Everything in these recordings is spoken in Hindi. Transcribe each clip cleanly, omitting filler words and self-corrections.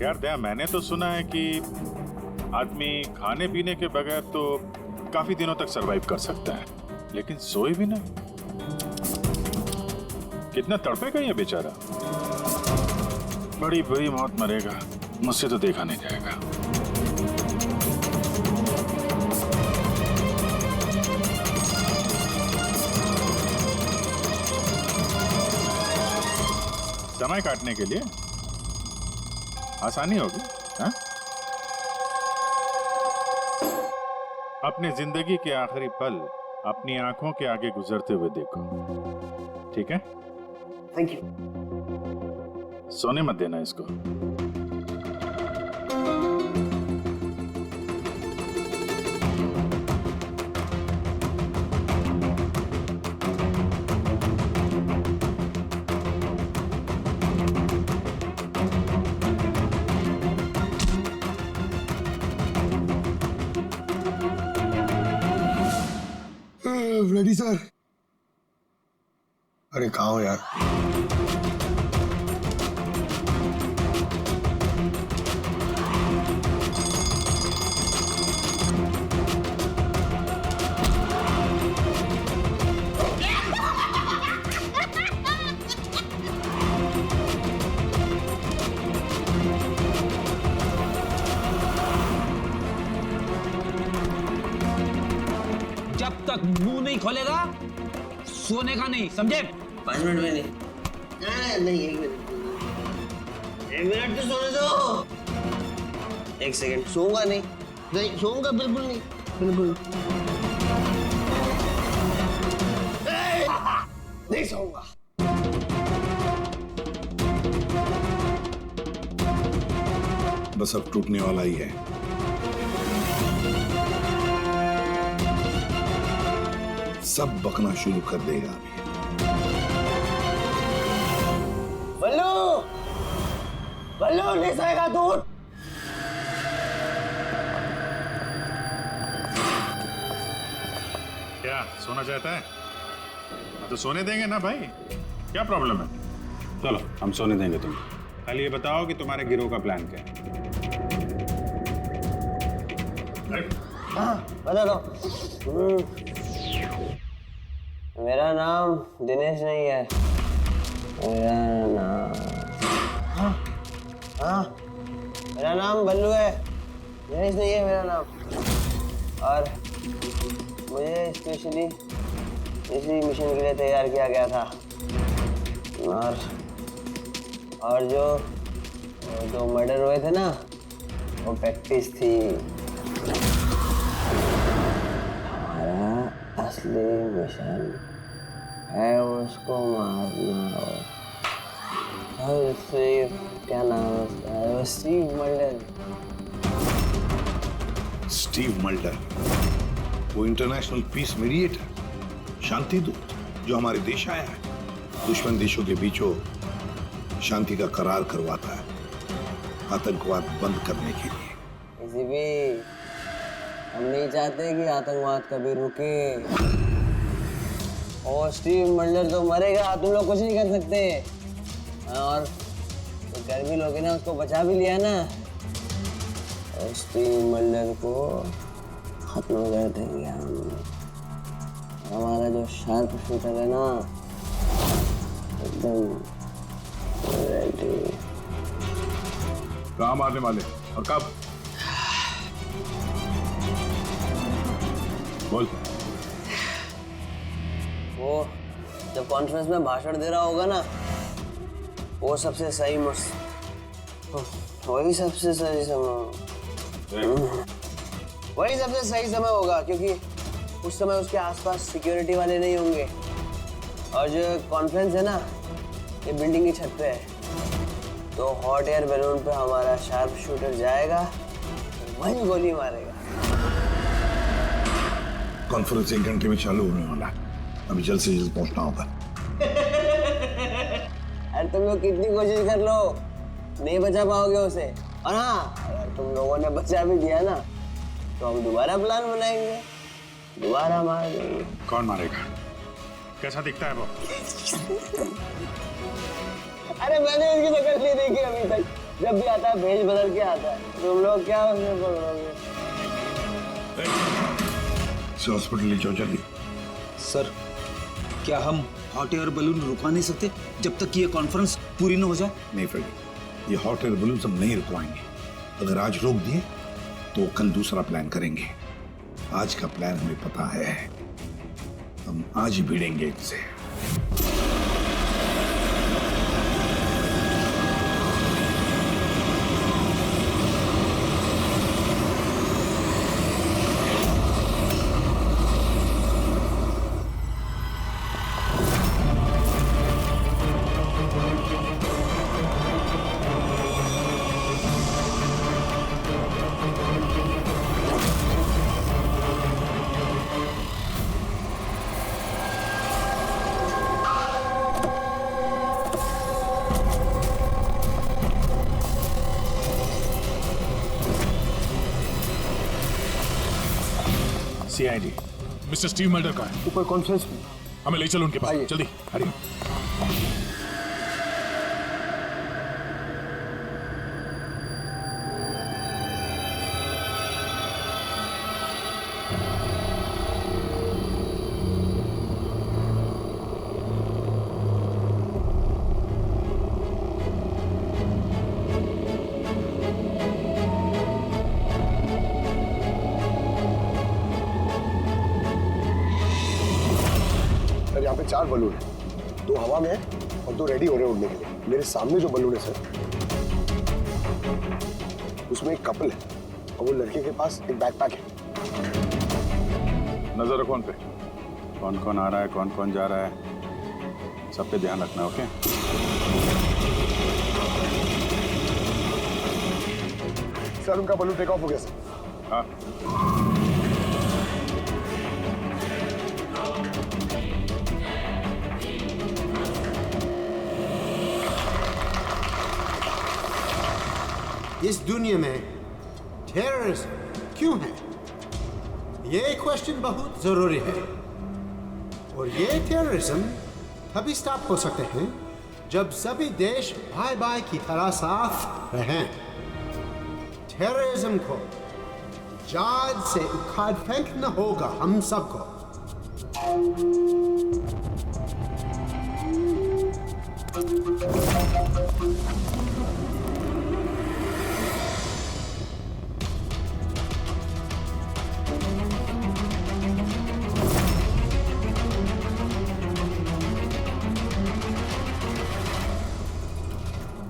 यार दया, मैंने तो सुना है कि आदमी खाने पीने के बगैर तो काफी दिनों तक सरवाइव कर सकता है, लेकिन सोए भी ना। कितना तड़पेगा ये बेचारा। बड़ी बुरी मौत मरेगा, मुझसे तो देखा नहीं जाएगा। समय काटने के लिए आसानी होगी। हाँ? अपने जिंदगी के आखिरी पल अपनी आंखों के आगे गुजरते हुए देखो, ठीक है? Thank you. सोने मत देना इसको। Ready sir. अरे कहाँ हो यार? जब तक मुंह नहीं खोलेगा सोने का नहीं, समझे? 5 मिनट में नहीं। नहीं 1 मिनट। 1 मिनट तो सोने दो। 1 सेकंड। सोऊंगा नहीं, नहीं सोऊंगा बिल्कुल नहीं, बिल्कुल नहीं सोऊंगा। बस अब टूटने वाला ही है। सब बकना शुरू कर देगा अभी। बल्लू, बल्लू नहीं सोएगा तू। क्या सोना चाहता है? तो सोने देंगे ना भाई, क्या प्रॉब्लम है? चलो हम सोने देंगे तुम्हें। खाली ये बताओ कि तुम्हारे गिरोह का प्लान क्या है? हाँ बता दो। मेरा नाम दिनेश नहीं है, मेरा नाम मेरा नाम बल्लू है, दिनेश नहीं है मेरा नाम। और मुझे स्पेशली इसी मिशन के लिए तैयार किया गया था। और जो मर्डर हुए थे ना, वो प्रैक्टिस थी। हमारा असली मिशन है उसको मारना। और स्टीव, क्या नाम है उसका? वो स्टीव मल्डर। स्टीव मल्डर, वो इंटरनेशनल पीस मीडिएटर, शांति दूत जो हमारे देश आया है, दुश्मन देशों के बीचों शांति का करार करवाता है, आतंकवाद बंद करने के लिए। किसी भी हम नहीं चाहते कि आतंकवाद कभी रुके। और स्टीव मल्डर तो मरेगा, तुम लोग कुछ नहीं कर सकते। और तो कर भी लोगे ना, उसको बचा भी लिया ना, और स्टीव मल्डर को खत्म कर देंगे हम। हमारा जो शार्प शूटर है ना, एकदम रेडी। कहाँ मारने वाले और कब? बोल। वो जब कॉन्फ्रेंस में भाषण दे रहा होगा ना, वो सबसे सही वही सबसे सही समय वही सबसे सही समय होगा, क्योंकि उस समय उसके आसपास सिक्योरिटी वाले नहीं होंगे। और जो कॉन्फ्रेंस है ना, ये बिल्डिंग की छत पे है, तो हॉट एयर बैलून पे हमारा शार्प शूटर जाएगा, वही गोली मारेगा। कॉन्फ्रेंस 1 घंटे में चालू होने वाला है, अभी जल्द से जल्द पहुंचना होगा। अरे तुम लोग कितनी कोशिश कर लो, नहीं बचा पाओगे उसे। और हाँ, अगर तुम लोगों ने बचा भी दिया ना, तो हम दोबारा प्लान बनाएंगे, दोबारा मार देंगे। कौन मारेगा? कैसा दिखता है वो? अरे मैंने उसकी शक्ल नहीं देखी अभी तक, जब भी आता है भेज बदल के आता है, तुम लोग क्या उसमें पकड़ोगे? हॉस्पिटल ले जाओ जल्दी। सर, क्या हम हॉट एयर बलून रुकवा नहीं सकते जब तक ये कॉन्फ्रेंस पूरी न हो जाए? नहीं फ्रेडी, ये हॉट एयर बलून हम नहीं रुकवाएंगे। अगर आज रोक दिए तो कल दूसरा प्लान करेंगे। आज का प्लान हमें पता है, हम आज ही भिड़ेंगे इनसे। CID मिस्टर स्टीव मल्डर का है। ऊपर कॉन्फ्रेंस में। हमें ले चलो उनके पास, आइए। जल्दी। हरी। सर यहाँ पे 4 बलून है, 2 हवा में है और 2 रेडी हो रहे हैं उड़ने के लिए। मेरे सामने जो बलून है सर, उसमें एक कपल है और वो लड़के के पास एक बैकपैक है। नजर रखो उन पे, कौन कौन आ रहा है, कौन कौन जा रहा है, सब पे ध्यान रखना। ओके? सर उनका बलून टेक ऑफ हो गया सर। हाँ। इस दुनिया में टेररिज्म क्यों है? ये क्वेश्चन बहुत जरूरी है। और ये टेररिज्म तभी स्टॉप हो सकते हैं जब सभी देश भाई भाई की तरह साथ रहें। टेररिज्म को जड़ से उखाड़ फेंकना होगा हम सबको।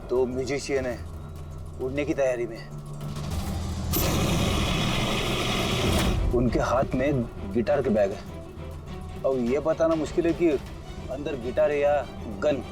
दो म्यूजिशियन है उड़ने की तैयारी में। उनके हाथ में गिटार के बैग है। अब ये बताना मुश्किल है कि अंदर गिटार है या गन।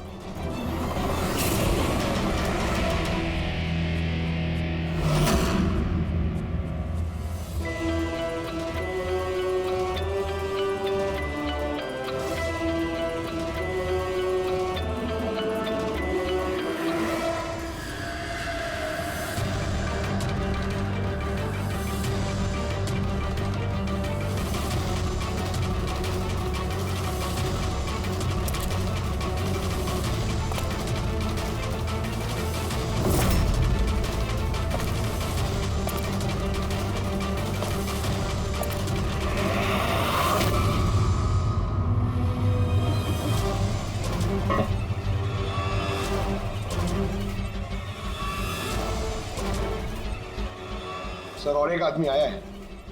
सर और एक आदमी आया है,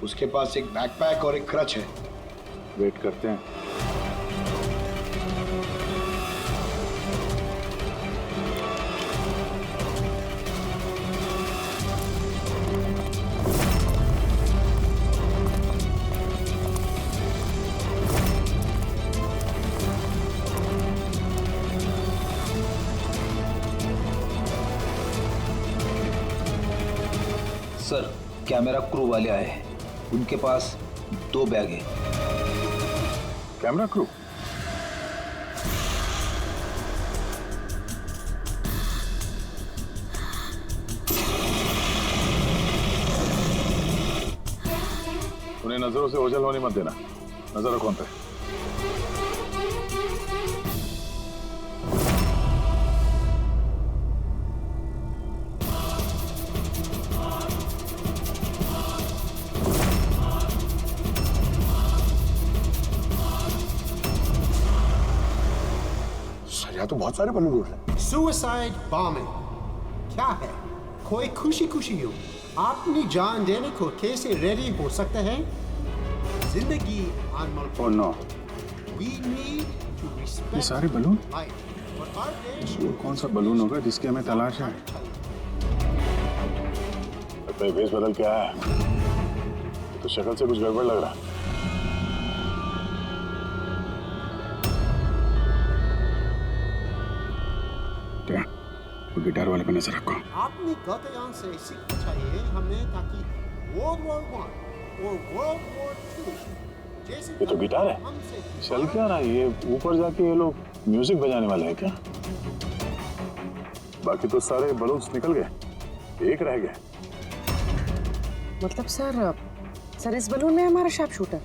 उसके पास एक बैकपैक और एक क्रच है। वेट करते हैं। सर, कैमरा क्रू वाले आए हैं। उनके पास 2 बैग है। Camera crew? उन्हें नजरों से ओझल होने मत देना। नजर रखो उन पे। यहाँ तो बहुत सारे बलून उड़ रहे हैं। सुसाइड बॉम्बिंग क्या है? कोई खुशी खुशी हो अपनी जान देने को कैसे रेडी हो सकते हैं? जिंदगी अनमोल। Oh no, We need to respect ये सारे बलून? life. और our देश वो कौन सा बलून होगा जिसकी हमें तलाश है? लगता है भेस बदल के आया है। ये तो शक्ल से कुछ गड़बड़ लग रहा है। क्या? वो गिटार वाले पे नजर रखो। अपनी गलतियों से सीखना चाहिए हमें, ताकि World War I और World War II जैसे ये तो गिटार है। हमसे चल क्या रहा है ये? ऊपर जाके ये लोग म्यूजिक बजाने वाले हैं क्या? बाकी तो सारे बलून्स निकल गए, एक रह गए। मतलब सर इस बलून में हमारा शार्प शूटर।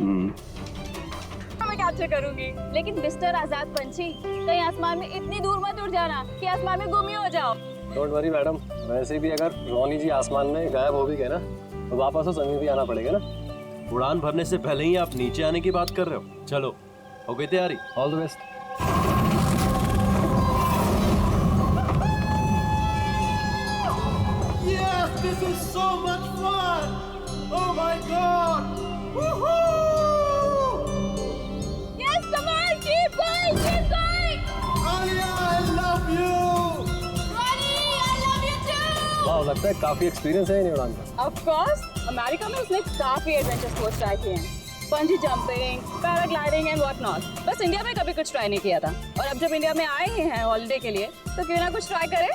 मैं कैप्चर करूंगी, लेकिन मिस्टर आजाद पंछी कहीं आसमान में इतनी दूर मत उड़ जाना कि आसमान में गुम ही हो जाओ। डोंट वरी मैडम, वैसे भी अगर रोनी जी आसमान में गायब हो भी गए ना तो वापस तो जमीन पे आना पड़ेगा ना। उड़ान भरने से पहले ही आप नीचे आने की बात कर रहे हो। चलो हो गई तैयारी? All the best. Yes, this is so much fun! Oh my God! Woohoo! Yes, come on, keep going, keep going. Alia, I love you! Ronnie, I love you too. वाह, लगता है काफी एक्सपीरियंस है इन उड़ान का। Of course, अमेरिका में उसने काफी एडवेंचर स्पोर्ट्स ट्राई किए हैं, पंजी jumping, paragliding and what not. बस इंडिया में कभी कुछ ट्राई नहीं किया था, और अब जब इंडिया में आए ही हैं हॉलिडे के लिए, तो क्यों ना कुछ ट्राई करें।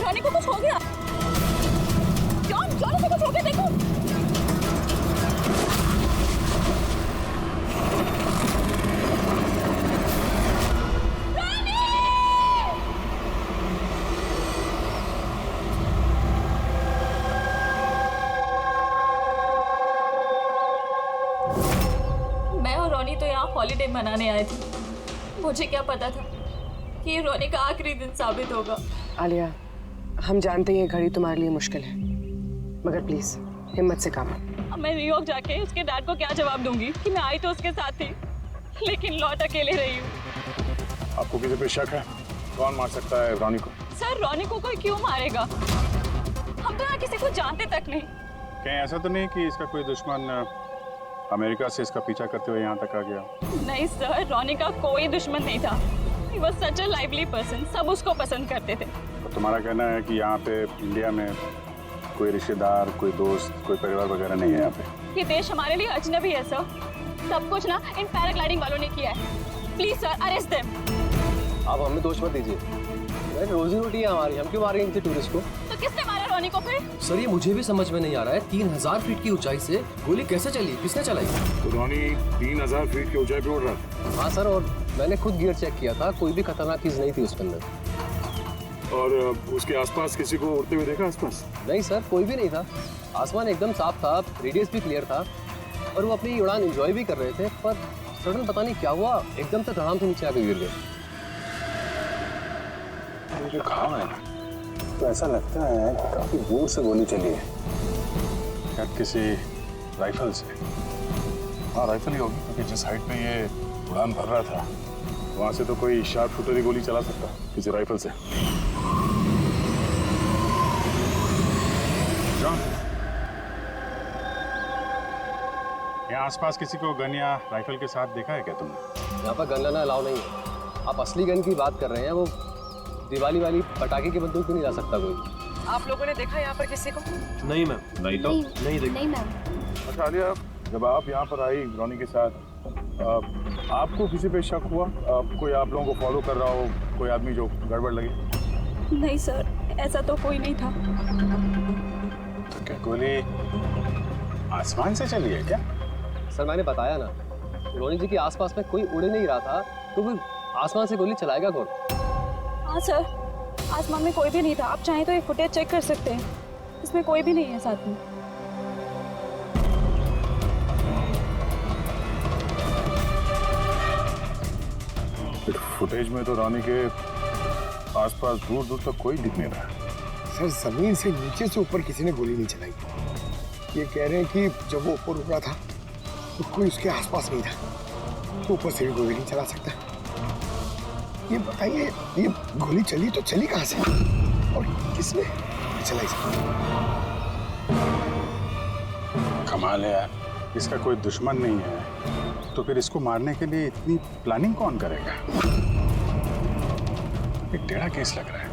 रोनी को कुछ हो गया। जॉन को कुछ हो गया, देखो। मैं और रोनी तो यहाँ हॉलिडे मनाने आए थे। मुझे क्या पता था कि ये रोनी का आखिरी दिन साबित होगा। आलिया, हम जानते हैं ये घड़ी तुम्हारे लिए मुश्किल है, मगर प्लीज हिम्मत से काम लो। अब मैं न्यूयॉर्क जाके उसके डैड को क्या जवाब दूंगी कि मैं आई तो उसके साथ थी, लेकिन लौट अकेले रही हूँ। आपको किसी पे शक है? कौन मार सकता है रोनी को? सर, रोनी को कोई क्यों मारेगा? हम तो यहाँ किसी को जानते तक नहीं। कहीं ऐसा तो नहीं कि इसका कोई दुश्मन अमेरिका से इसका पीछा करते हुए यहाँ तक आ गया? नहीं सर, रोनी का कोई दुश्मन नहीं था। He was such a lively person, सब उसको पसंद करते थे। तो तुम्हारा कहना है कि यहाँ पे इंडिया में कोई रिश्तेदार, कोई दोस्त, कोई परिवार वगैरह नहीं है यहाँ पे? ये देश हमारे लिए अजनबी है सर। सब कुछ ना इन पैराग्लाइडिंग वालों ने किया है। Please sir, arrest them. आप हमें दोष मत दीजिए, रोजी रोटी है हमारी, हम क्यों मारेंगे किसी टूरिस्ट को? तो किसने मारा रोनी को फिर? सर ये मुझे भी समझ में नहीं आ रहा है, 3000 फीट की ऊंचाई से गोली कैसे चली? किसने चलाई? तो रोनी 3000 फीट की ऊंचाई पे उड़ रहा था। हाँ सर, और मैंने खुद गियर चेक किया था, कोई भी खतरनाक चीज नहीं थी उसके अंदर। और उसके आसपास किसी को उड़ते हुए देखा आसपास? नहीं सर, कोई भी नहीं था। आसमान एकदम साफ था, रेडियस भी क्लियर था, और वो अपनी उड़ान एंजॉय भी कर रहे थे। पर सडन पता नहीं क्या हुआ, एकदम से धड़ाम से नीचे आके गिर गए। जो घाव है ना, तो ऐसा लगता है कि काफी दूर से गोली चली है, शायद किसी राइफल से। हाँ, राइफल ही होगी, क्योंकि जिस हाइट पे ये उड़ान भर रहा था वहां से तो कोई शार्प शूटर ही गोली चला सकता किसी राइफल से। जॉन, यहाँ आसपास किसी को गन या राइफल के साथ देखा है क्या तुमने? यहाँ पर गन लेना अलाउ नहीं है। आप असली गन की बात कर रहे हैं, वो दिवाली वाली पटाखे की बंदूक भी नहीं ला सकता कोई। आप लोगों ने देखा यहाँ पर किसी को? नहीं मैम। नहीं तो? नहीं देखा। नहीं मैम। अच्छा आलिया, जब आप यहाँ पर आई रोनी के साथ, आपको किसी पे शक हुआ? कोई आप लोगों को फॉलो कर रहा हो, कोई आदमी जो गड़बड़ लगे? नहीं सर, ऐसा तो कोई नहीं था। तो क्या गोली आसमान से चली है क्या? सर मैंने बताया ना, रोनी जी के आसपास में कोई उड़ नहीं रहा था, तो वो आसमान से गोली चलाएगा कौन? हाँ सर, आसमान में कोई भी नहीं था। आप चाहें तो ये फुटेज चेक कर सकते हैं, इसमें कोई भी नहीं है साथ में। फुटेज में तो रोनी के आसपास दूर दूर तक कोई दिख नहीं रहा। सर जमीन से नीचे से ऊपर किसी ने गोली नहीं चलाई। ये कह रहे हैं कि जब वो ऊपर उड़ा था तो कोई उसके आसपास नहीं था, तो ऊपर से भी गोली नहीं चला सकता। ये बताइए, ये गोली चली तो चली कहां से और किसने चलाई? कमाल है यार, इसका कोई दुश्मन नहीं है तो फिर इसको मारने के लिए इतनी प्लानिंग कौन करेगा? एक टेढ़ा केस लग रहा है।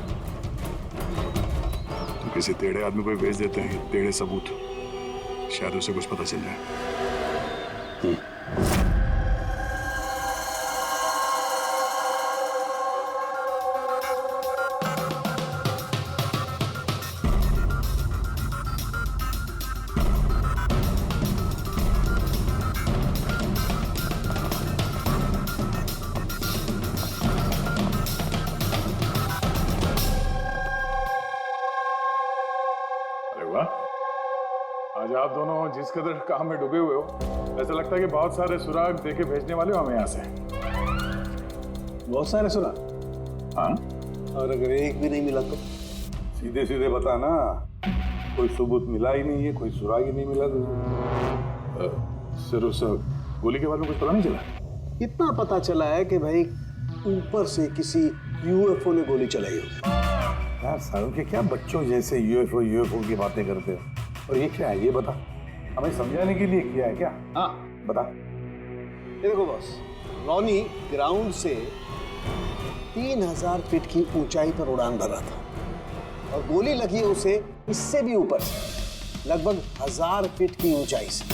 तो किसी टेढ़े आदमी को भेज देते हैं, टेढ़े सबूत, शायद उसे कुछ पता चल जाए। आज आप दोनों जिस कदर काम में डूबे हुए हो, ऐसा लगता है कि बहुत सारे सुराग देके भेजने वाले हो हमें यहाँ से। बहुत सारे सुराग? हाँ। और अगर एक भी नहीं मिला तो? सीधे सीधे बता ना, कोई सबूत मिला ही नहीं है, कोई सुराग ही नहीं मिला तो। सर उस गोली के बारे में कुछ पता नहीं चला? इतना पता चला है कि भाई ऊपर से किसी यूएफओ ने गोली चलाई होगी। यार सारों के क्या बच्चों जैसे यूएफओ की बातें करते हो? और ये क्या है ये बता, हमें समझाने के लिए किया है क्या? हाँ बता। ये देखो बॉस, रॉनी ग्राउंड से 3000 फीट की ऊंचाई पर उड़ान भर रहा था और गोली लगी है उसे इससे भी ऊपर से, लगभग 1000 फीट की ऊंचाई से,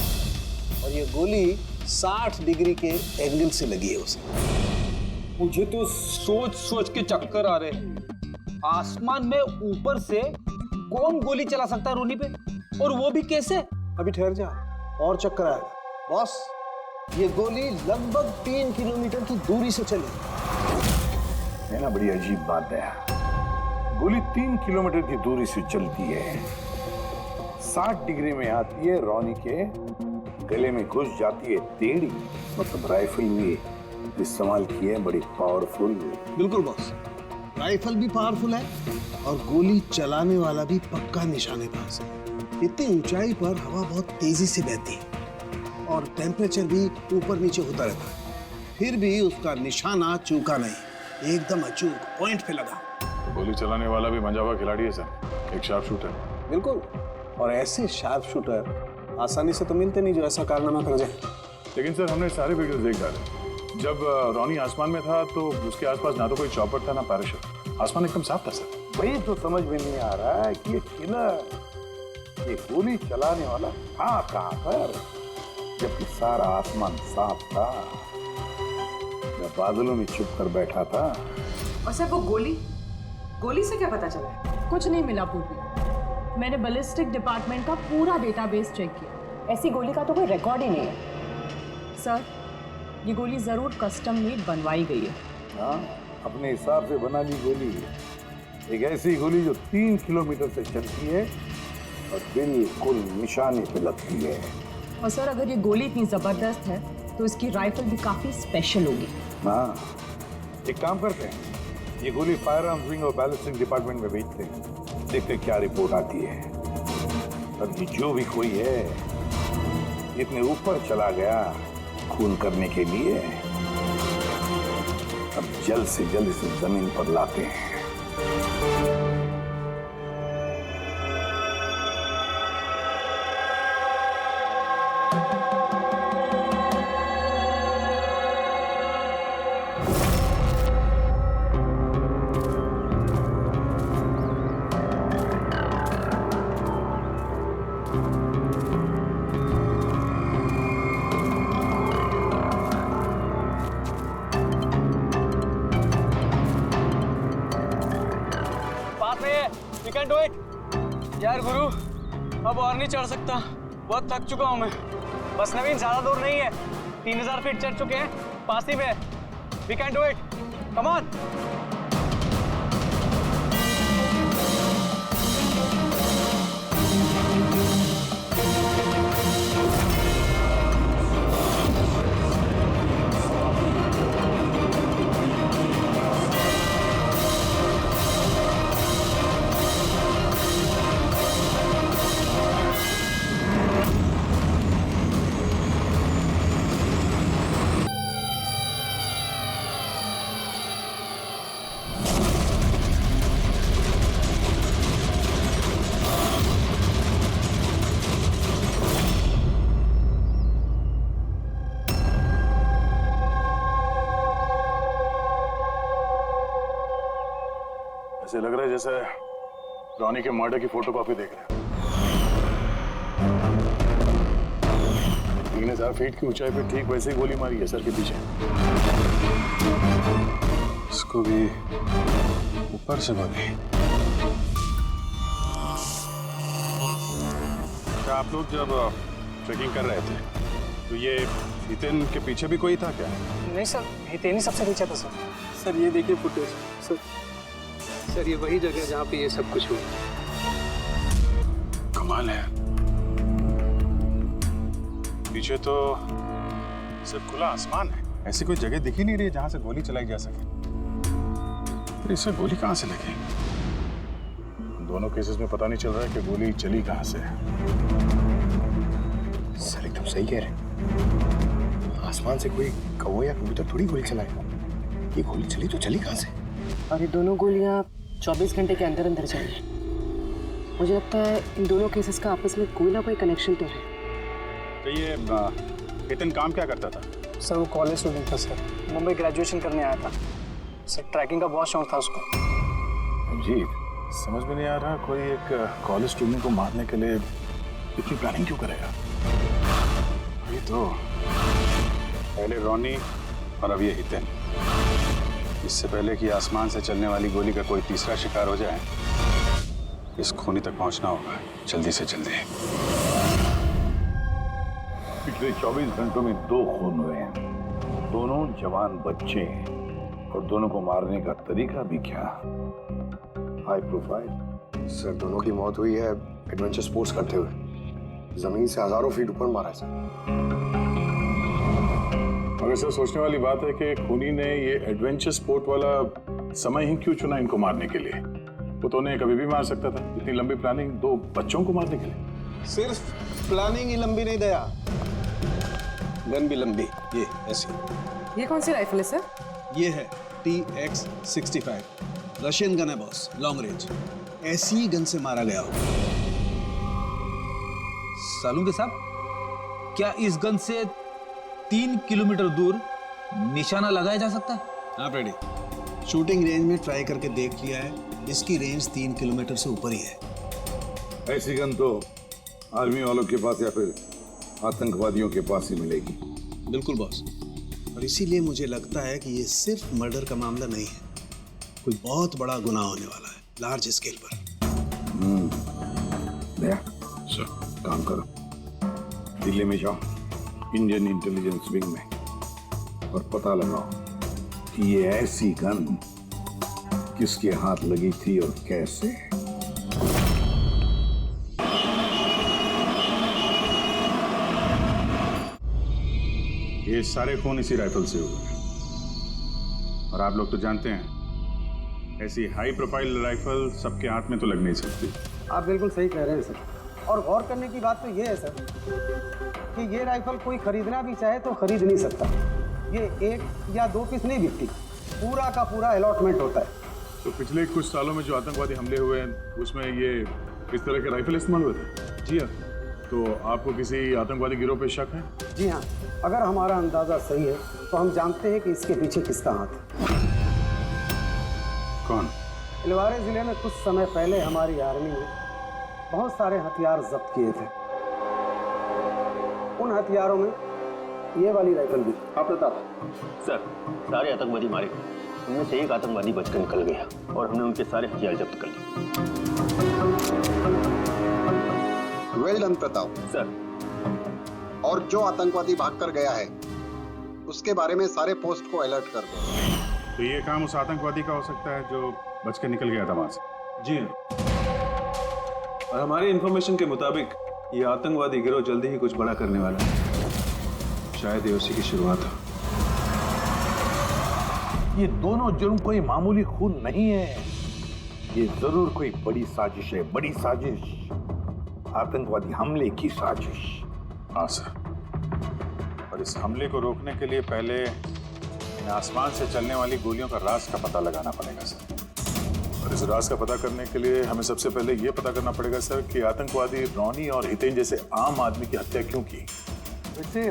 और ये गोली 60 डिग्री के एंगल से लगी है उसे। मुझे तो सोच सोच के चक्कर आ रहे हैं। आसमान में ऊपर से कौन गोली चला सकता है रोनी पे, और वो भी कैसे? अभी ठहर जा, और चक्कर आएगा। बॉस, ये गोली लगभग 3 किलोमीटर की दूरी से चली। है ना, बड़ी अजीब बात है। गोली 3 किलोमीटर की दूरी से चलती है, 60 डिग्री में आती है, रॉनी के गले में घुस जाती है टेढ़ी। मतलब राइफल भी इस्तेमाल की है, बड़ी पावरफुल। बिल्कुल बॉस, राइफल भी पावरफुल है और गोली चलाने वाला भी पक्का निशानेबाज है। इतनी ऊंचाई पर हवा बहुत तेजी से बहती है और टेम्परेचर भी ऊपर नीचे होता रहता है, फिर भी उसका निशाना चूका नहीं, एकदम अचूक पॉइंट पे लगा। गोली चलाने वाला भी मंजा हुआ खिलाड़ी है सर, एक शार्प शूटर। बिल्कुल, और ऐसे शार्प शूटर आसानी से तो मिलते नहीं जो ऐसा कारनामा कर जाए। लेकिन सर हमने सारे वीडियोस देख डाले। जब रॉनी आसमान में था तो उसके आसपास ना तो कोई चॉपर था ना पैराशूट, आसमान एकदम साफ था सर। वही तो समझ में नहीं आ रहा है कि ये किलर, ये गोली चलाने वाला था कहाँ पर, जबकि सारा आसमान साफ था, मैं बादलों में छुप कर बैठा था। और सर वो गोली से क्या पता चला? कुछ नहीं मिला पूर्वी। मैंने बैलिस्टिक डिपार्टमेंट का पूरा डेटाबेस चेक किया, ऐसी गोली का तो कोई रिकॉर्ड ही नहीं है। सर, ये गोली जरूर कस्टम मेड बनवाई गई है। हाँ, अपने हिसाब से बना ली गोली, एक ऐसी गोली जो 3 किलोमीटर से चलती है और बिल्कुल निशाने पे लगती है। और सर अगर ये गोली इतनी जबरदस्त है तो इसकी राइफल भी काफी स्पेशल होगी। हाँ, एक काम करते हैं, ये गोली फायर आर्म्स विंग और बैलिस्टिक डिपार्टमेंट में भेजते हैं, देखते हैं क्या रिपोर्ट आती है। अब ये जो भी कोई है इतने ऊपर चला गया खून करने के लिए, अब जल्द से जल्द इसे जमीन पर लाते हैं। यार गुरु, अब और नहीं चढ़ सकता, बहुत थक चुका हूं मैं। बस नवीन, ज्यादा दूर नहीं है, 3000 फीट चढ़ चुके हैं, पास ही में। We can do it, come on. ऐसे लग रहा है जैसे रॉनी के मर्डर की फोटोकॉपी देख रहे हैं। 3000 फीट की ऊंचाई पे ठीक वैसे ही गोली मारी है सर के पीछे। इसको भी ऊपर से गोली। क्या आप लोग जब ट्रेकिंग कर रहे थे तो ये हितेन के पीछे भी कोई था क्या? नहीं सर, हितेन ही सबसे पीछे था सर। सर ये देखिए फुटेज। सर ये वही जगह है जहाँ पे ये सब कुछ हुआ। कमाल है। पीछे तो सिर्फ खुला आसमान है, ऐसी कोई जगह दिख ही नहीं रही जहां से गोली चलाई जा सके। फिर इसे गोली कहां से लगी? दोनों केसेस में पता नहीं चल रहा है कि गोली चली कहां से है। सर एकदम सही कह रहे हैं। आसमान से कोई कौवा या कबूतर थोड़ी गोली चलाएगा। ये गोली चली तो चली कहां से? और ये दोनों गोलियां 24 घंटे के अंदर अंदर चली। मुझे लगता है इन दोनों केसेस का आपस में कोई ना कोई कनेक्शन तो है। तो ये हितेन काम क्या करता था? सर वो कॉलेज स्टूडेंट था सर, मुंबई ग्रेजुएशन करने आया था सर। ट्रैकिंग का बहुत शौक था उसको। जी समझ में नहीं आ रहा, कोई एक कॉलेज स्टूडेंट को मारने के लिए इतनी प्लानिंग क्यों करेगा? ये तो पहले रॉनी और अब ये हितेन। इससे पहले कि आसमान से चलने वाली गोली का कोई तीसरा शिकार हो जाए, इस खूनी तक पहुंचना होगा जल्दी से जल्दी। पिछले 24 घंटों में 2 खून हुए हैं, दोनों जवान बच्चे हैं और दोनों को मारने का तरीका भी क्या हाई प्रोफाइल। सर दोनों की मौत हुई है एडवेंचर स्पोर्ट्स करते हुए। जमीन से हजारों फीट ऊपर मारा है सर। मगर सर सोचने वाली बात है कि खूनी ने ये एडवेंचर स्पोर्ट वाला समय ही क्यों चुना इनको मारने के लिए? वो तो उन्हें कभी भी मार सकता था। इतनी लंबी प्लानिंग 2 बच्चों को मारने के लिए। सिर्फ प्लानिंग ही लंबी नहीं दया, गन भी लंबी। ये ऐसी। ये कौन सी राइफल है सर? ये है TX-65, रशियन गन है बॉस, लॉन्ग रेंज। ऐसी गन से मारा गया होगा। सालुंके साहब, क्या इस गन से 3 किलोमीटर दूर निशाना लगाया जा सकता है? हाँ रेडी। शूटिंग रेंज में ट्राई करके देख लिया है, इसकी रेंज 3 किलोमीटर से ऊपर ही है। ऐसी गन तो आर्मी वालों के पास या फिर आतंकवादियों के पास ही मिलेगी। बिल्कुल बॉस। और इसीलिए मुझे लगता है कि ये सिर्फ मर्डर का मामला नहीं है, कोई बहुत बड़ा गुनाह होने वाला है, लार्ज स्केल पर। दया सर काम करो, दिल्ली में जाओ इंडियन इंटेलिजेंस विंग में और पता लगाओ कि ये ऐसी गन किसके हाथ लगी थी और कैसे। ये सारे खून इसी राइफल से हुए और आप लोग तो जानते हैं ऐसी हाई प्रोफाइल राइफल सबके हाथ में तो लग नहीं सकती। आप बिल्कुल सही कह रहे हैं सर। और गौर करने की बात तो ये है सर कि ये राइफल कोई खरीदना भी चाहे तो खरीद नहीं सकता। ये 1 या 2 पीस नहीं बिकती, पूरा का पूरा अलॉटमेंट होता है। तो पिछले कुछ सालों में जो आतंकवादी हमले हुए हैं उसमें ये इस तरह के राइफल इस्तेमाल हुए थे? जी हाँ। तो आपको किसी आतंकवादी गिरोह पे शक है? जी हाँ, अगर हमारा अंदाजा सही है तो हम जानते हैं कि इसके पीछे किसका हाथ है। कौन? इलवारे जिले में कुछ समय पहले हमारी आर्मी ने बहुत सारे हथियार जब्त किए थे। उन हथियारों में ये वाली राइफल भी। हाँ प्रताप सर, सारे आतंकवादी मारे गए, उनमें से एक आतंकवादी बचकर निकल गया और हमने उनके सारे हथियार जब्त कर लिए। Well done Pratap sir. और जो आतंकवादी भागकर गया है उसके बारे में सारे पोस्ट को अलर्ट कर दो। तो ये काम उस आतंकवादी का हो सकता है जो बच के निकल गया था वहां से? जी हाँ। और हमारी इंफॉर्मेशन के मुताबिक ये आतंकवादी गिरोह जल्दी ही कुछ बड़ा करने वाला है। शायद ये उसी की शुरुआत हो। ये दोनों जुर्म कोई मामूली खून नहीं है, ये जरूर कोई बड़ी साजिश है, बड़ी साजिश, आतंकवादी हमले की साजिश। हाँ सर, और इस हमले को रोकने के लिए पहले इन आसमान से चलने वाली गोलियों का राज का पता लगाना पड़ेगा सर। और इस राज का पता करने के लिए हमें सबसे पहले ये पता करना पड़ेगा सर कि आतंकवादी रॉनी और हितेन जैसे आम आदमी की हत्या क्यों की। वैसे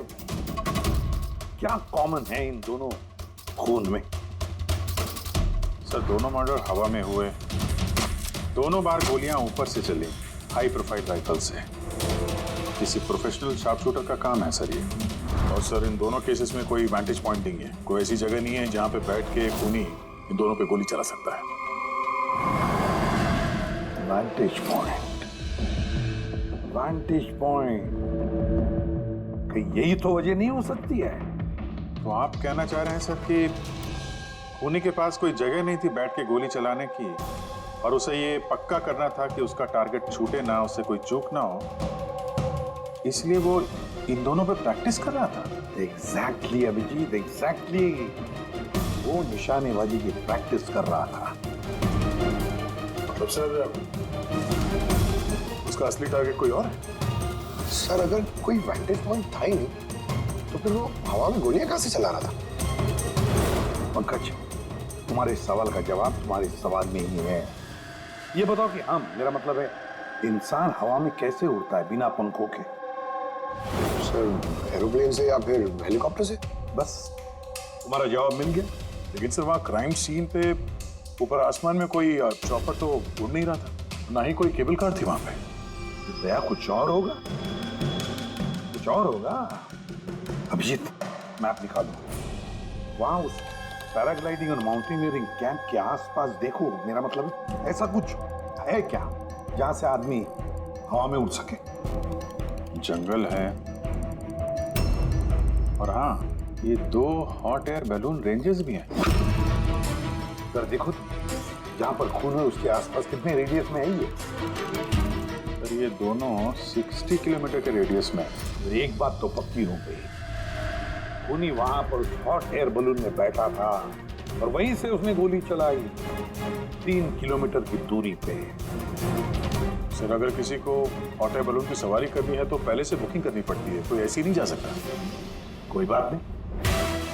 क्या कॉमन है इन दोनों खून में? सर दोनों मर्डर हवा में हुए, दोनों बार गोलियां ऊपर से चली, हाई प्रोफाइल राइफल से। किसी प्रोफेशनल शार्प शूटर का काम है सर ये। और सर इन दोनों केसेस में कोई वैंटेज पॉइंट नहीं है, कोई ऐसी जगह नहीं है जहां पे बैठ के खूनी इन दोनों पे गोली चला सकता है। वैंटेज पॉइंट, वैंटेज पॉइंट, यही तो वजह नहीं हो सकती है। तो आप कहना चाह रहे हैं सर कि खूनी के पास कोई जगह नहीं थी बैठ के गोली चलाने की, और उसे ये पक्का करना था कि उसका टारगेट छूटे ना, उससे कोई चूक ना हो, इसलिए वो इन दोनों पे प्रैक्टिस कर रहा था। Exactly Abhijeet, exactly. वो निशानेबाजी की प्रैक्टिस कर रहा था। मतलब सर उसका असली टारगेट कोई और है? सर अगर कोई वैंटेज पॉइंट था ही नहीं तो फिर वो हवा में गोलियां कहां से चला रहा था? पंकज, तुम्हारे इस सवाल का जवाब तुम्हारे सवाल में ही है। ये बताओ कि मेरा मतलब है इंसान हवा में कैसे उड़ता है बिना पंखों के? सर एरोप्लेन से या फिर हेलीकॉप्टर से? बस तुम्हारा जवाब मिल गया। लेकिन सर वहाँ क्राइम सीन पे ऊपर आसमान में कोई चॉपर तो उड़ नहीं रहा था, ना ही कोई केबल कार थी वहां पे। दया कुछ और होगा, कुछ और होगा। अभिजीत, मैप निकालो। वहां उस पैराग्लाइडिंग और माउंटेनियरिंग कैंप के आसपास देखो। मेरा मतलब ऐसा कुछ है क्या जहां से आदमी हवा में उड़ सके? जंगल है, और हाँ, ये 2 हॉट एयर बैलून रेंजेस भी हैं। सर देखो जहां पर खून है उसके आसपास कितने रेडियस में है ये? सर ये दोनों 60 किलोमीटर के रेडियस में है। एक बात तो पक्की हो गई, खूनी वहां पर उस हॉट एयर बलून में बैठा था और वहीं से उसने गोली चलाई 3 किलोमीटर की दूरी पे। सर अगर किसी को हॉट एयर बलून की सवारी करनी है तो पहले से बुकिंग करनी पड़ती है, कोई ऐसे ही नहीं जा सकता। कोई बात नहीं,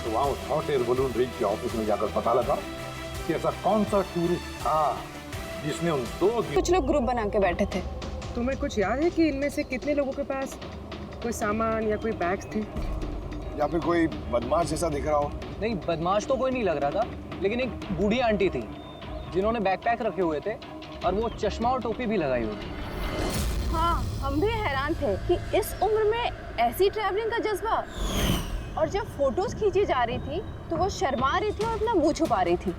तो वहां उस हॉट एयर बलून रेंज के ऑफिस में जाकर पता लगा कि ऐसा कौन सा टूरिस्ट था जिसने उन 2 कुछ लोग ग्रुप बना के बैठे थे। तुम्हें कुछ याद है कि इनमें से कितने लोगों के पास कोई सामान या कोई बैग्स थे? या फिर कोई बदमाश जैसा दिख रहा हो? नहीं, बदमाश तो कोई नहीं लग रहा था, लेकिन एक बूढ़ी आंटी थी जिन्होंने बैकपैक रखे हुए थे और वो चश्मा और टोपी भी लगाई हुई थी। हाँ, हम भी हैरान थे कि इस उम्र में ऐसी ट्रैवलिंग का जज्बा। और जब फोटोज खींची जा रही थी तो वो शर्मा रही थी और अपना मुंह छुपा रही थी।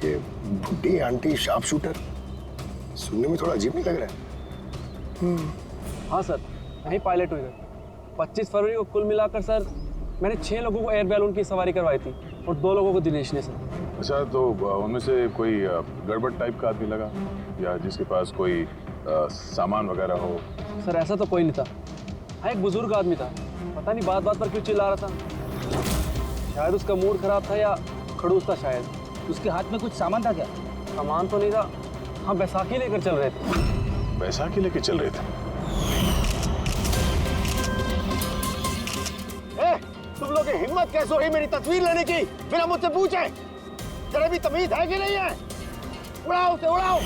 ये बुढ़ी आंटी शार्प शूटर, सुनने में थोड़ा अजीब नहीं लग रहा है? हाँ सर, मैं ही पायलट हुई थी। 25 फरवरी को कुल मिलाकर सर मैंने 6 लोगों को एयर बैलून की सवारी करवाई थी और 2 लोगों को दिनेश ने सर। अच्छा, तो उनमें से कोई गड़बड़ टाइप का आदमी लगा या जिसके पास कोई सामान वगैरह हो? सर ऐसा तो कोई नहीं था। हाँ, एक बुजुर्ग आदमी था, पता नहीं बात बात पर क्यों चिल्ला रहा था। शायद उसका मूड खराब था या खड़ूस था शायद। उसके हाथ में कुछ सामान था क्या? सामान तो नहीं था। हाँ, बैसाखी लेकर चल रहे थे। बैसाखी लेकर चल रहे थे? तुम लोग की हिम्मत कैसे हुई मेरी तस्वीर लेने की बिना मुझसे पूछे? जरा भी तमीज है कि नहीं है? उड़ाओ उसे, उड़ाओ।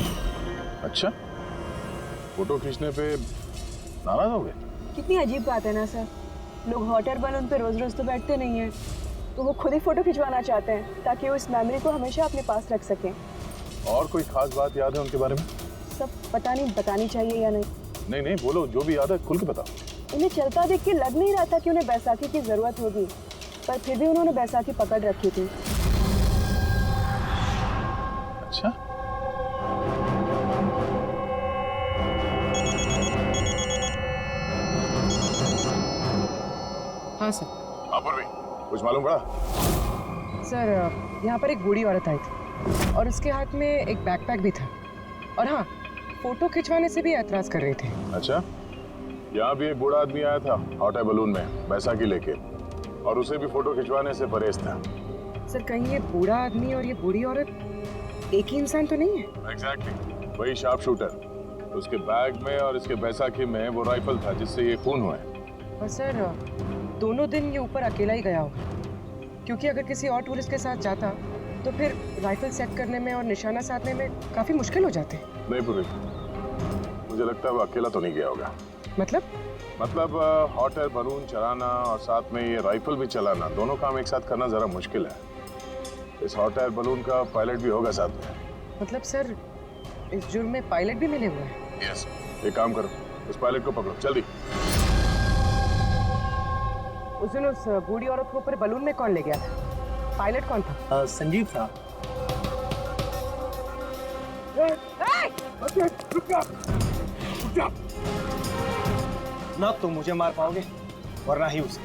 अच्छा, फोटो खींचने पे नाराज हो गए? कितनी अजीब बात है ना सर। लोग हॉट एयर बलून पे रोज रोज तो बैठते नहीं हैं, तो वो खुद ही फोटो खिंचवाना चाहते हैं ताकि वो इस मेमोरी को हमेशा अपने पास रख सकें। और कोई खास बात याद है उनके बारे में? सब पता नहीं बतानी चाहिए या नहीं। नहीं नहीं, बोलो, जो भी याद है खुल के बताओ। उन्हें चलता देख के लग नहीं रहा था कि उन्हें बैसाखी की जरूरत होगी, पर फिर भी उन्होंने बैसाखी पकड़ रखी थी। अच्छा, हाँ सर। पूर्वी, कुछ मालूम पड़ा? सर यहाँ पर एक बूढ़ी औरत आई थी और उसके हाथ में एक बैकपैक भी था, और हाँ, फोटो खिंचवाने से भी ऐतराज कर रहे थे। अच्छा, यहाँ भी एक बूढ़ा आदमी आया था हॉट एयर बलून में बैसाखी लेके, और उसे भी फोटो खिंचवाने से परहेज था। सर कहीं ये बूढ़ा आदमी और ये बूढ़ी औरत एक ही इंसान तो नहीं है? एग्जैक्टली, वही शार्प शूटर। उसके बैग में और इसके बैसाखी में वो राइफल था जिससे ये खून हुआ है। और सर दोनों दिन ये ऊपर अकेला ही गया होगा, क्योंकि अगर किसी और टूरिस्ट के साथ जाता तो फिर राइफल सेट करने में और निशाना साधने में काफी मुश्किल हो जाते। नहीं पूरी, मुझे लगता है वो अकेला तो नहीं गया होगा। मतलब हॉट एयर बलून चलाना और साथ में ये राइफल भी चलाना, दोनों काम एक साथ करना जरा मुश्किल है। इस हॉट एयर बलून का पायलट भी होगा साथ में। मतलब सर इस जुर्म में पायलट भी मिले हुए हैं? यस। एक काम करो, उस पायलट को पकड़ो जल्दी। उस दिन उस बूढ़ी औरत को ऊपर बलून में कौन ले गया था? पायलट कौन था? संजीव था। ना तुम मुझे मार पाओगे वरना ही उसे।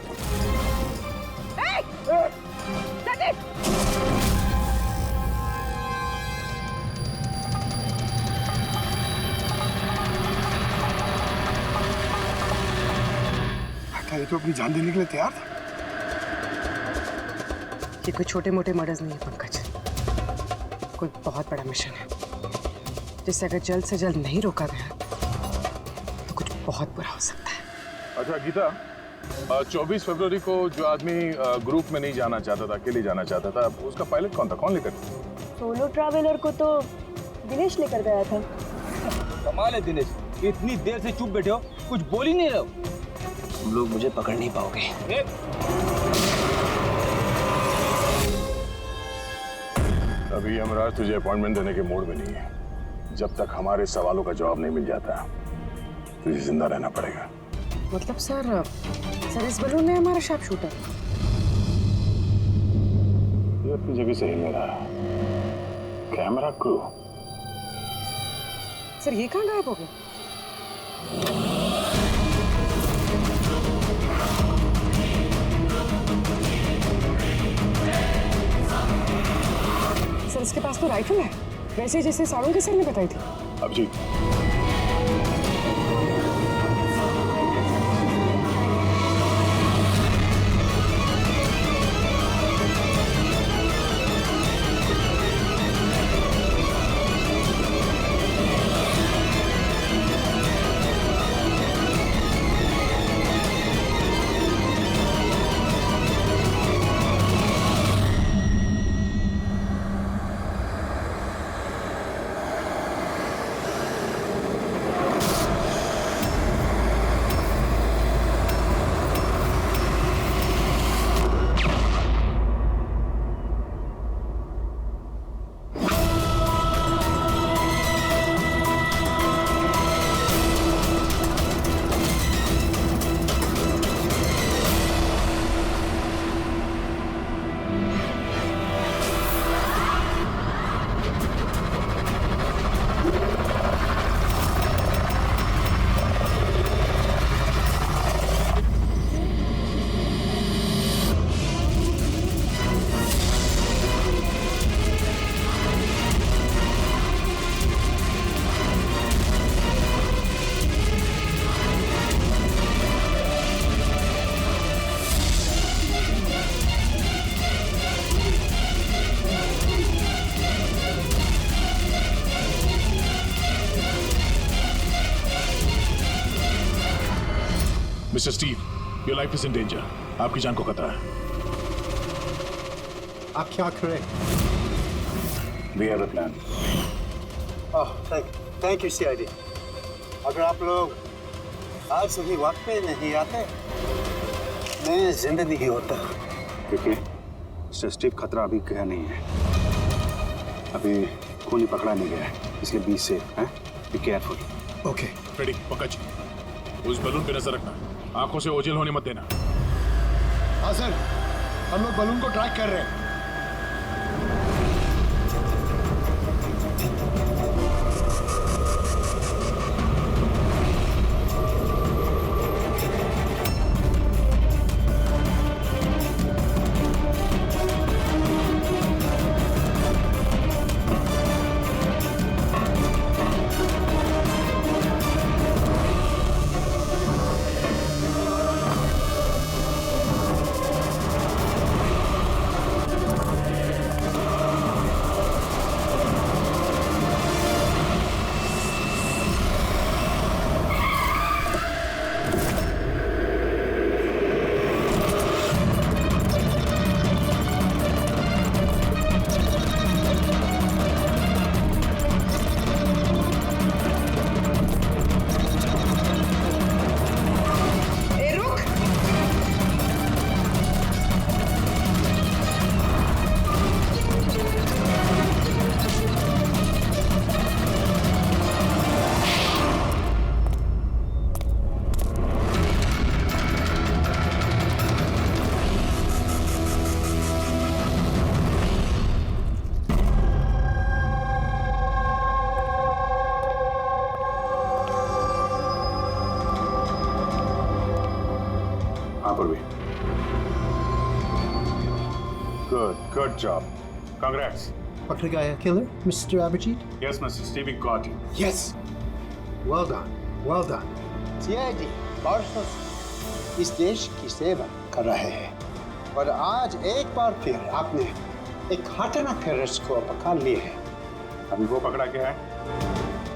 ये तो अपनी जान देने के लिए तैयार था। ये कोई छोटे मोटे मर्डर्स नहीं है पंकज, कोई बहुत बड़ा मिशन है जिसे अगर जल्द से जल्द नहीं रोका गया तो कुछ बहुत बुरा हो सकता है। अच्छा गीता, 24 फरवरी को जो आदमी ग्रुप में नहीं जाना चाहता था, अकेले जाना चाहता था, उसका पायलट कौन था? कौन लेकर? सोलो ट्रैवलर को तो दिनेश लेकर गया था। कमाल है दिनेश, इतनी देर से चुप बैठे हो, कुछ बोल ही नहीं रहे हो। तुम लोग मुझे पकड़ नहीं पाओगे। अभी यमराज तुझे अपॉइंटमेंट देने के मूड में नहीं है। जब तक हमारे सवालों का जवाब नहीं मिल जाता तुझे जिंदा रहना पड़ेगा। मतलब सर इस बलून में हमारा शार्प शूटर ये अपनी जगह से हिल रहा है। Camera crew. सर ये कहाँ गायब हो गया? सर इसके पास तो राइफल है, वैसे जैसे सारों के सर ने बताई थी। अब जी mister Steve, your life is in danger. आपकी जान को खतरा है। आप क्या करें? We have a plan. Thank you CID. अगर आप लोग आज सही वक्त पे नहीं आते मैं जिंदा नहीं होता। देखिए मिस्टर स्टीव, खतरा अभी गया नहीं है, अभी खूनी पकड़ा नहीं गया है, इसलिए be safe, be careful. Okay Freddy, Pankaj, उस बलून पे नजर रखना, आंखों से ओझल होने मत देना। हाँ सर, हम लोग बलून को ट्रैक कर रहे हैं। हाँ पूर्वी। Good job, congrats. पकड़ गया killer mister Abhijeet? Yes mister Stevie got him. Yes, well done, well done. CID बरसों से इस देश की सेवा कर रहे हैं और आज एक बार फिर आपने एक खतरनाक टेररिस्ट को पकड़ लिए है। अभी वो पकड़ा गया है,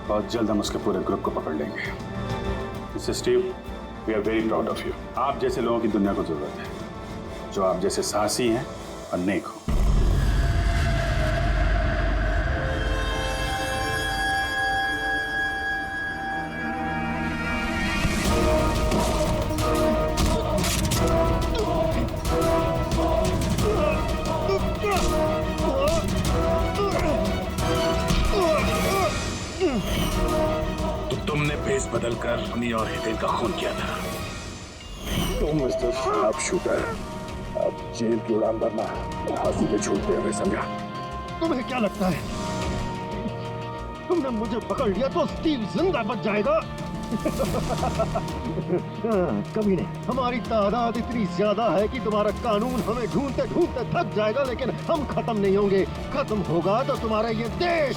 बहुत जल्द हम उसके पूरे ग्रुप को पकड़ लेंगे। Mister Steve, we are very proud of you. आप जैसे लोगों की दुनिया को जरूरत है, जो आप जैसे साहसी हैं और नेक हो। तो तुमने भेस बदलकर अपनी और हितेन का खून किया था। तो मिस्टर शार्प शूटर, अब जेल की उड़ान भरना फांसी पे छूटते हुए समझा। तुम्हें क्या लगता है तुमने मुझे पकड़ लिया तो स्टीव जिंदा बच जाएगा? कभी नहीं। हमारी तादाद इतनी ज्यादा है कि तुम्हारा कानून हमें ढूंढते ढूंढते थक जाएगा, लेकिन हम खत्म नहीं होंगे। खत्म होगा तो तुम्हारा ये देश।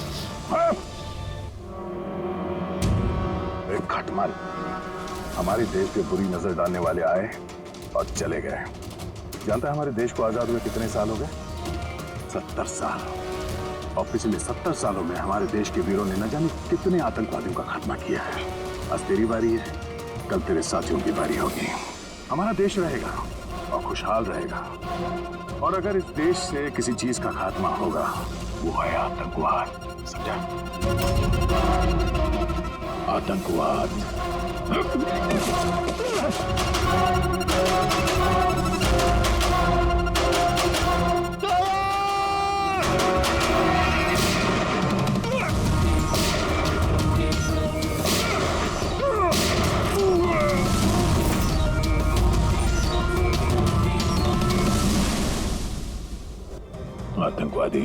एक खटमल हमारे देश पे बुरी नजर डालने वाले आए और चले गए। जानता है हमारे देश को आजाद हुए कितने साल हो गए? 70 साल। और पिछले 70 सालों में हमारे देश के वीरों ने न जाने कितने आतंकवादियों का खात्मा किया है। आज तेरी बारी है, कल तेरे साथियों की बारी होगी। हमारा देश रहेगा और खुशहाल रहेगा, और अगर इस देश से किसी चीज का खात्मा होगा वो है आतंकवाद। समझा? आतंकवाद। आतंकवादी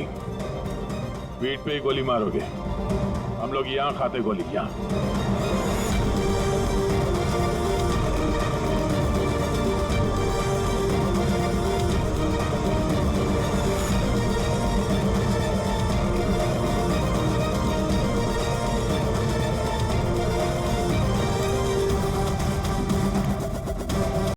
पीठ पे ही गोली मारोगे, हम लोग यहाँ खाते गोली यहाँ।